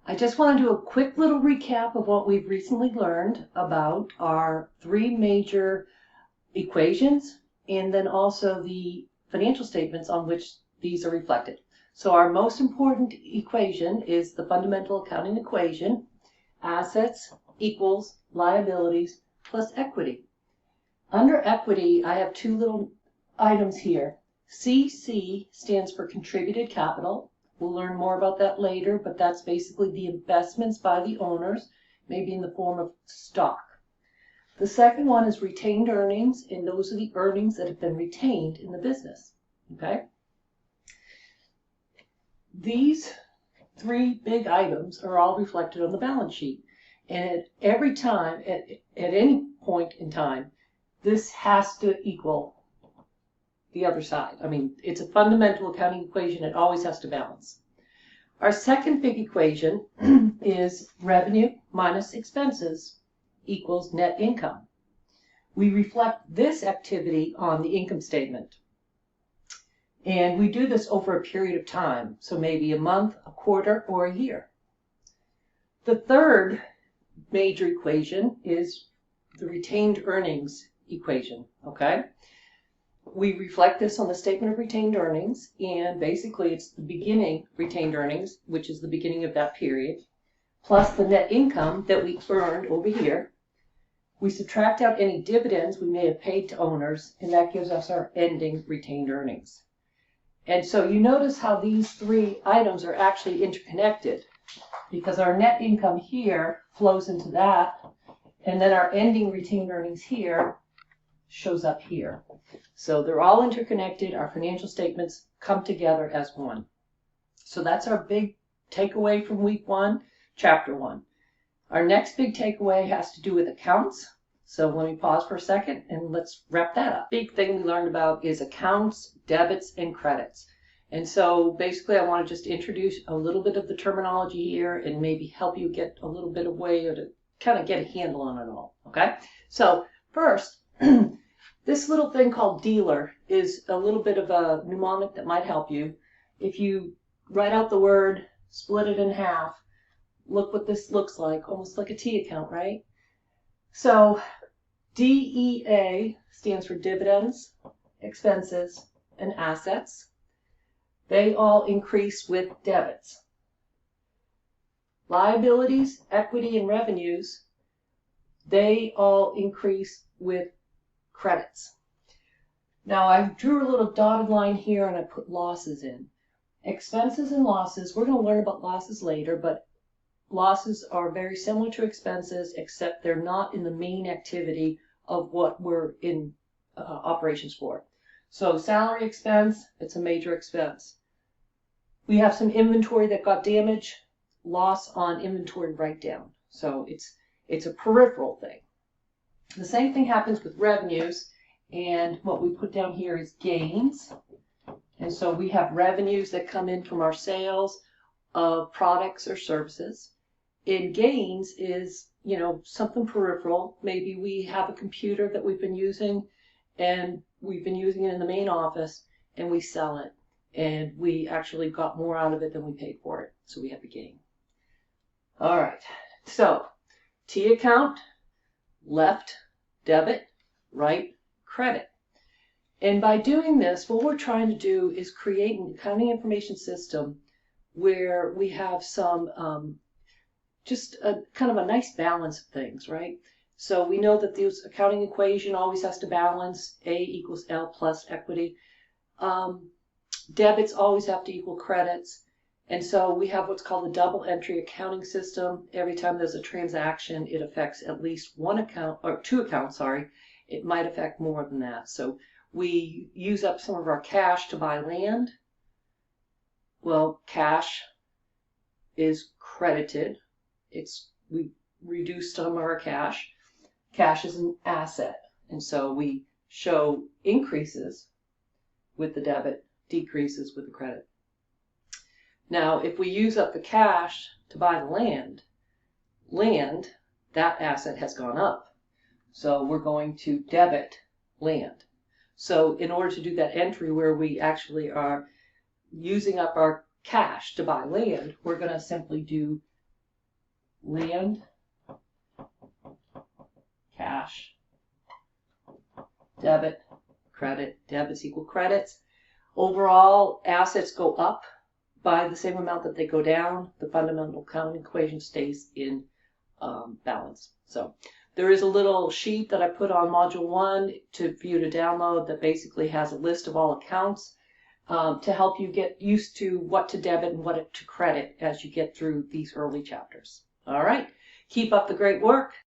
I just want to do a quick little recap of what we've recently learned about our three major equations and then also the financial statements on which these are reflected. So our most important equation is the fundamental accounting equation, assets equals liabilities plus equity. Under equity, I have two little items here. CC stands for contributed capital. We'll learn more about that later, but that's basically the investments by the owners, maybe in the form of stock. The second one is retained earnings, and those are the earnings that have been retained in the business. Okay? These three big items are all reflected on the balance sheet. And at every time, at any point in time, this has to equal the other side. I mean, it's a fundamental accounting equation. It always has to balance. Our second big equation is revenue minus expenses equals net income. We reflect this activity on the income statement. And we do this over a period of time, so maybe a month, a quarter, or a year. The third major equation is the retained earnings equation, okay? We reflect this on the statement of retained earnings, and basically it's the beginning retained earnings, which is the beginning of that period, plus the net income that we earned over here. We subtract out any dividends we may have paid to owners, and that gives us our ending retained earnings. And so you notice how these three items are actually interconnected, because our net income here flows into that, and then our ending retained earnings here shows up here. So they're all interconnected. Our financial statements come together as one. So that's our big takeaway from week one, chapter one. Our next big takeaway has to do with accounts. So let me pause for a second and let's wrap that up. Big thing we learned about is accounts, debits, and credits. And so basically I want to just introduce a little bit of the terminology here and maybe help you get a little bit of way to kind of get a handle on it all. Okay? So first, this little thing called dealer is a little bit of a mnemonic that might help you. If you write out the word, split it in half, look what this looks like, almost like a T account, right? So DEA stands for dividends, expenses, and assets. They all increase with debits. Liabilities, equity, and revenues, they all increase with credits. Now I drew a little dotted line here and I put losses in. Expenses and losses, we're going to learn about losses later, but losses are very similar to expenses, except they're not in the main activity of what we're in operations for. So salary expense, it's a major expense. We have some inventory that got damaged, loss on inventory write-down. So it's a peripheral thing. The same thing happens with revenues, and what we put down here is gains. And so we have revenues that come in from our sales of products or services. In gains is, something peripheral. Maybe we have a computer that we've been using and we've been using it in the main office and we sell it and we actually got more out of it than we paid for it. So we have a gain. All right. So T account, left debit, right credit. And by doing this, what we're trying to do is create an accounting information system where we have some just a kind of a nice balance of things, right? So we know that this accounting equation always has to balance A equals L plus equity. Debits always have to equal credits. And so we have what's called the double entry accounting system. Every time there's a transaction, it affects at least one account, or two accounts, sorry. It might affect more than that. So we use up some of our cash to buy land. Well, cash is credited. We reduced some of our cash. Cash is an asset. And so we show increases with the debit, decreases with the credit. Now, if we use up the cash to buy the land, that asset has gone up. So we're going to debit land. So in order to do that entry where we actually are using up our cash to buy land, we're going to simply do land, cash, debit, credit. Debits equal credits. Overall, assets go up by the same amount that they go down. The fundamental accounting equation stays in balance. So there is a little sheet that I put on Module 1 for you to download that basically has a list of all accounts to help you get used to what to debit and what to credit as you get through these early chapters. All right, keep up the great work.